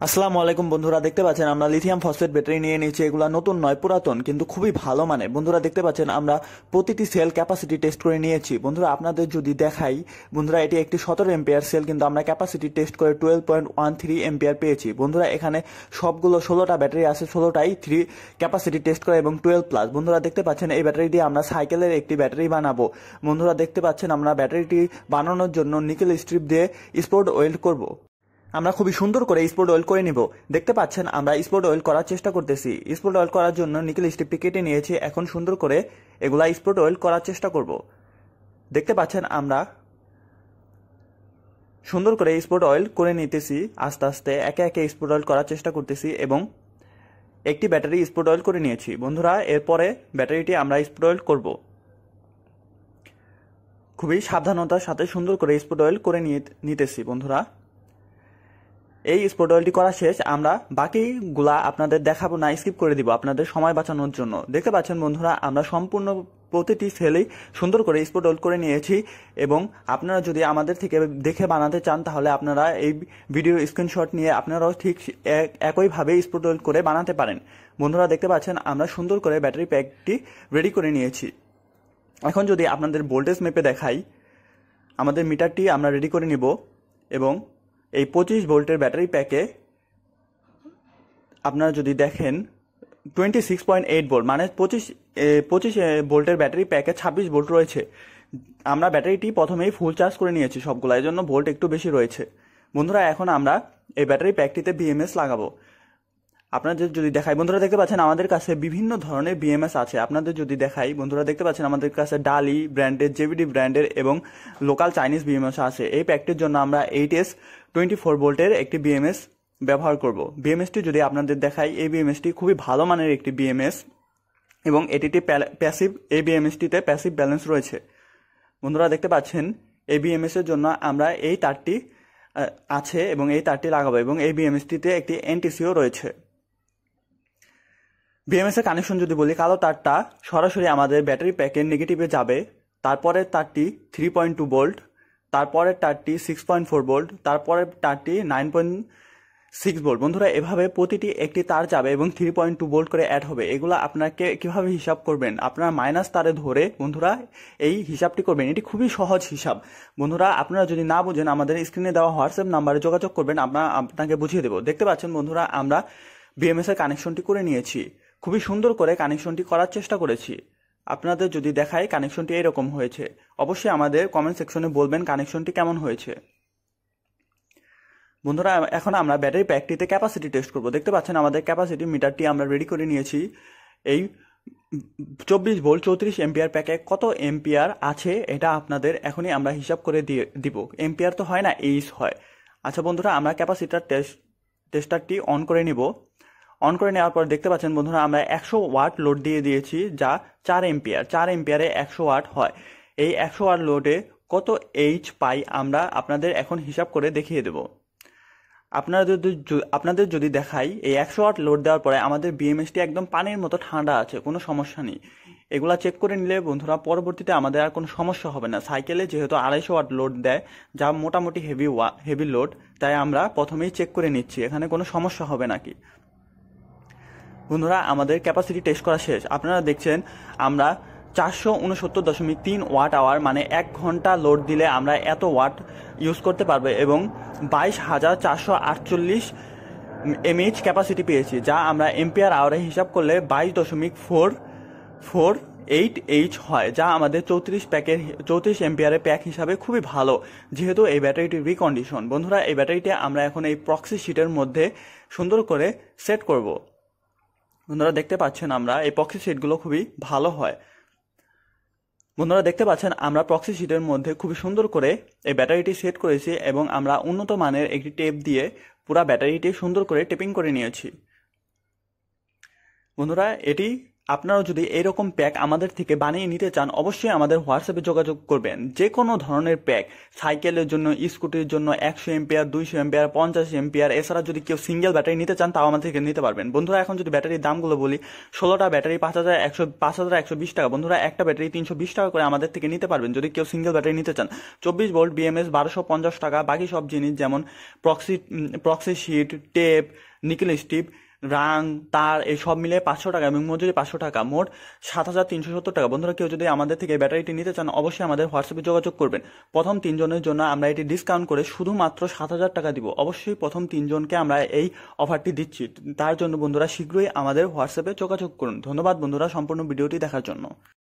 আসসালামু আলাইকুম বন্ধুরা, দেখতে পাচ্ছেন আমরা লিথিয়াম ফসফেট ব্যাটারি নিয়ে নিয়েছি। এগুলা নতুন নয়, পুরাতন, কিন্তু খুবই ভালো মানে। বন্ধুরা দেখতে পাচ্ছেন আমরা প্রতিটি সেল ক্যাপাসিটি টেস্ট করে নিয়েছি। বন্ধুরা আপনাদের যদি দেখাই, বন্ধুরা এটি একটি 17 এম্পিয়ার সেল, কিন্তু আমরা ক্যাপাসিটি টেস্ট করে 12.13 এম্পিয়ার পেয়েছি। বন্ধুরা এখানে সবগুলো 16টা ব্যাটারি আছে, 16টাই 3 ক্যাপাসিটি টেস্ট করে এবং 12 প্লাস। বন্ধুরা দেখতে পাচ্ছেন এই ব্যাটারি দিয়ে আমরা সাইকেলের একটি ব্যাটারি বানাবো। বন্ধুরা দেখতে পাচ্ছেন আমরা ব্যাটারিটি বানানোর জন্য নিকেল স্ট্রিপ দিয়ে স্পট ওয়েল্ড করব। আমরা খুবই সুন্দর করে স্পট ওয়েল্ড করে নিব। দেখতে পাচ্ছেন আমরা স্পট ওয়েল্ড করার চেষ্টা করতেছি। স্পট ওয়েল্ড করার জন্য নিকেল স্ট্রিপটি কেটে নিয়েছি। এখন সুন্দর করে এগুলা স্পট ওয়েল্ড করার চেষ্টা করব। দেখতে পাচ্ছেন আমরা সুন্দর করে স্পট ওয়েল্ড করে নিতেছি। আস্তে আস্তে একে একে স্পট ওয়েল্ড করার চেষ্টা করতেছি এবং একটি ব্যাটারি স্পট ওয়েল্ড করে নিয়েছি। বন্ধুরা এরপরে ব্যাটারিটি আমরা স্পট ওয়েল্ড করব। খুবই সাবধানতার সাথে সুন্দর করে স্পট ওয়েল্ড করে নিতেছি। বন্ধুরা এই স্পট ওয়েল্ডটি করা শেষ। আমরা বাকিগুলা আপনাদের দেখাবো না, স্কিপ করে দিব আপনাদের সময় বাঁচানোর জন্য। দেখতে পাচ্ছেন বন্ধুরা আমরা সম্পূর্ণ প্রতিটি সেলেই সুন্দর করে স্পট ওয়েল্ড করে নিয়েছি এবং আপনারা যদি আমাদের থেকে দেখে বানাতে চান তাহলে আপনারা এই ভিডিও স্ক্রিনশট নিয়ে আপনারাও ঠিক একইভাবে স্পট ওয়েল্ড করে বানাতে পারেন। বন্ধুরা দেখতে পাচ্ছেন আমরা সুন্দর করে ব্যাটারি প্যাকটি রেডি করে নিয়েছি। এখন যদি আপনাদের ভোল্টেজ মেপে দেখাই, আমাদের মিটারটি আমরা রেডি করে নিব এবং এই 25 ভোল্টের ব্যাটারি প্যাকে আপনারা যদি দেখেন 26.8 ভোল্ট, মানে 25 ভোল্টের ব্যাটারি প্যাকে 26 ভোল্ট রয়েছে। আমরা ব্যাটারিটি প্রথমেই ফুল চার্জ করে নিয়েছি সবগুলো, এই জন্য ভোল্ট একটু বেশি রয়েছে। বন্ধুরা এখন আমরা এই ব্যাটারি প্যাকটিতে বিএমএস লাগাবো। আপনাদের যদি দেখাই, বন্ধুরা দেখতে পাচ্ছেন আমাদের কাছে বিভিন্ন ধরনের বিএমএস আছে। আপনাদের যদি দেখাই, বন্ধুরা দেখতে পাচ্ছেন আমাদের কাছে ডালি ব্র্যান্ডের, জেভিডি ব্র্যান্ডের এবং লোকাল চাইনিজ বিএমএস আছে। এই প্যাকটির জন্য আমরা 8S24 ভোল্টের একটি বিএমএস ব্যবহার করব। বিএমএসটি যদি আপনাদের দেখাই, এই বিএমএসটি খুবই ভালো মানের একটি বিএমএস এবং এটিতে প্যাসিভ, এই বিএমএসটিতে প্যাসিভ ব্যালেন্স রয়েছে। বন্ধুরা দেখতে পাচ্ছেন এই বিএমএস এর জন্য আমরা এই তারটি আছে এবং এই তারটি লাগাবো এবং এই বিএমএসটিতে একটি এনটিসিও রয়েছে। বিএমএস এর কানেকশন যদি বলি, কালো তারটা সরাসরি আমাদের ব্যাটারি প্যাকের নেগেটিভে যাবে, তারপরের তারটি 3.2 ভোল্ট, তারপরের তারটি 6.4 ভোল্ট, তারপরের তারটি 9.6 ভোল্ট। বন্ধুরা এভাবে প্রতিটি একটি তার যাবে এবং 3.2 ভোল্ট করে অ্যাড হবে। এগুলো আপনাকে কিভাবে হিসাব করবেন, আপনারা মাইনাস তারে ধরে বন্ধুরা এই হিসাবটি করবেন। এটি খুবই সহজ হিসাব। বন্ধুরা আপনারা যদি না বুঝেন আমাদের স্ক্রিনে দেওয়া হোয়াটসঅ্যাপ নাম্বারে যোগাযোগ করবেন, আপনাকে বুঝিয়ে দেবো। দেখতে পাচ্ছেন বন্ধুরা আমরা বিএমএস এর কানেকশনটি করে নিয়েছি। খুবই সুন্দর করে কানেকশনটি করার চেষ্টা করেছি। আপনাদের যদি দেখাই কানেকশনটি এরকম হয়েছে। অবশ্যই আমাদের কমেন্ট সেকশনে বলবেন কানেকশনটি কেমন হয়েছে। বন্ধুরা এখন আমরা ব্যাটারি প্যাকটিতে ক্যাপাসিটি টেস্ট করব। দেখতে পাচ্ছেন আমাদের ক্যাপাসিটি মিটারটি আমরা রেডি করে নিয়েছি। এই 24 ভোল্ট 34 এম্পিয়ার প্যাকে কত এম্পিয়ার আছে এটা আপনাদের এখনই আমরা হিসাব করে দিব। এম্পিয়ার তো হয় না, এইচ হয়। আচ্ছা বন্ধুরা আমরা ক্যাপাসিটার টেস্টারটি অন করে নিব। অন করে নেওয়ার পর দেখতে পাচ্ছেন বন্ধুরা আমরা 100 ওয়াট লোড দিয়ে দিয়েছি, যা 4 এম্পিয়ার। 4 এম্পিয়ারে 100 ওয়াট হয়। এই 100 ওয়াট লোডে কত এইচ পাই আমরা আপনাদের এখন হিসাব করে দেখিয়ে দেব। আপনাদের যদি দেখাই, এই 100 ওয়াট লোড দেওয়ার পরে আমাদের বিএমএসটি একদম পানির মতো ঠান্ডা আছে, কোনো সমস্যা নেই। এগুলা চেক করে নিলে বন্ধুরা পরবর্তীতে আমাদের আর কোনো সমস্যা হবে না। সাইকেলে যেহেতু 250 ওয়াট লোড দেয়, যা মোটামুটি হেভি লোড, তাই আমরা প্রথমেই চেক করে নিচ্ছি এখানে কোনো সমস্যা হবে নাকি। বন্ধুরা আমাদের ক্যাপাসিটি টেস্ট করা শেষ। আপনারা দেখছেন আমরা 469.3 ওয়াট আওয়ার, মানে 1 ঘন্টা লোড দিলে আমরা এত ওয়াট ইউজ করতে পারবো এবং 22,448 এমএইচ ক্যাপাসিটি পেয়েছি, যা আমরা এম্পিয়ার আওয়ারে হিসাব করলে 22.448 হয়, যা আমাদের 34 এম্পিয়ারের প্যাক হিসাবে খুবই ভালো, যেহেতু এই ব্যাটারিটির রিকন্ডিশন। বন্ধুরা এই ব্যাটারিটি আমরা এখন এই প্রক্সি শিটের মধ্যে সুন্দর করে সেট করব। বন্ধুরা দেখতে পাচ্ছেন আমরা এই প্রক্সি শিটগুলো খুবই ভালো হয়। বন্ধুরা দেখতে পাচ্ছেন আমরা প্রক্সি শিটের মধ্যে খুবই সুন্দর করে এই ব্যাটারিটি সেট করেছি এবং আমরা উন্নত মানের একটি টেপ দিয়ে পুরো ব্যাটারিটি সুন্দর করে টেপিং করে নিয়েছি। বন্ধুরা এটি আপনারাও যদি এরকম প্যাক আমাদের থেকে বানিয়ে নিতে চান অবশ্যই আমাদের হোয়াটসঅ্যাপে যোগাযোগ করবেন। যে কোনো ধরনের প্যাক, সাইকেলের জন্য, স্কুটির জন্য 100 এম্পিয়ার, 200 এম্পিয়ার, 50 এম্পিয়ার, এছাড়া যদি কেউ সিঙ্গেল ব্যাটারি নিতে চান তাও আমাদের থেকে নিতে পারবেন। বন্ধুরা এখন যদি ব্যাটারির দামগুলো বলি, 16টা ব্যাটারি 5,120 টাকা। বন্ধুরা একটা ব্যাটারি 320 টাকা করে আমাদের থেকে নিতে পারবেন যদি কেউ সিঙ্গেল ব্যাটারি নিতে চান। 24 ভোল্ট BMS 1250 টাকা। বাকি সব জিনিস যেমন proxy sheet, tape, nickel strip, রাং, তার এই সব মিলে 500 টাকা এবং মজুরি 500 টাকা, মোট 7,370 টাকা। বন্ধুরা কেউ যদি আমাদের থেকে ব্যাটারিটি নিতে চান অবশ্যই আমাদের হোয়াটসঅ্যাপে যোগাযোগ করবেন। প্রথম 3 জনের জন্য আমরা এটি ডিসকাউন্ট করে শুধুমাত্র 7,000 টাকা দিব। অবশ্যই প্রথম 3 জনকে আমরা এই অফারটি দিচ্ছি। তার জন্য বন্ধুরা শীঘ্রই আমাদের হোয়াটসঅ্যাপে যোগাযোগ করুন। ধন্যবাদ বন্ধুরা সম্পূর্ণ ভিডিওটি দেখার জন্য।